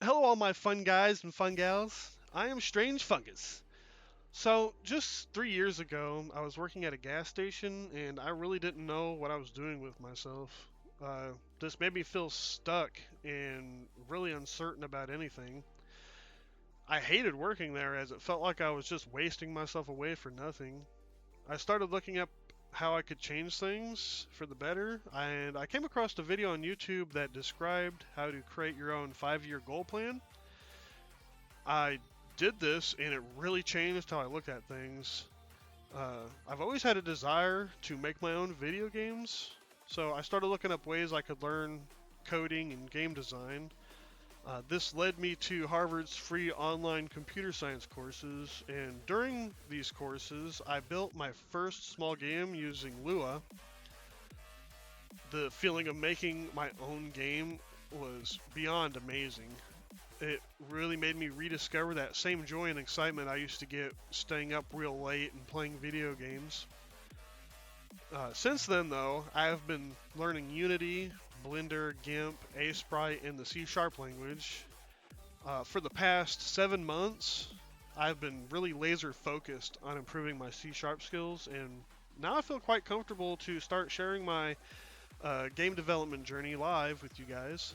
Hello, all my fun guys and fun gals. I am StrangeFungus. So, just 3 years ago, I was working at a gas station and I really didn't know what I was doing with myself. This made me feel stuck and really uncertain about anything. I hated working there as it felt like I was just wasting myself away for nothing. I started looking up how I could change things for the better, and I came across a video on YouTube that described how to create your own 5 year goal plan. I did this and it really changed how I look at things. I've always had a desire to make my own video games, so I started looking up ways I could learn coding and game design. This led me to Harvard's free online computer science courses, and during these courses, I built my first small game using Lua. The feeling of making my own game was beyond amazing. It really made me rediscover that same joy and excitement I used to get staying up real late and playing video games. Since then, though, I have been learning Unity, Blender, GIMP, A-Sprite, and the C# language. For the past 7 months, I've been really laser focused on improving my C# skills, and now I feel quite comfortable to start sharing my game development journey live with you guys.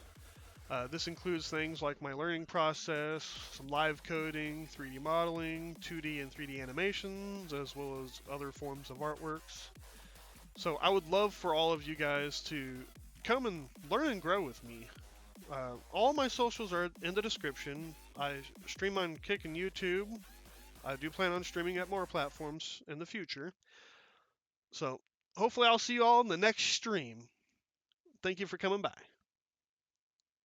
This includes things like my learning process, some live coding, 3D modeling, 2D and 3D animations, as well as other forms of artworks. So I would love for all of you guys to come and learn and grow with me. All my socials are in the description. I stream on Kick and YouTube. I do plan on streaming at more platforms in the future. So hopefully I'll see you all in the next stream. Thank you for coming by.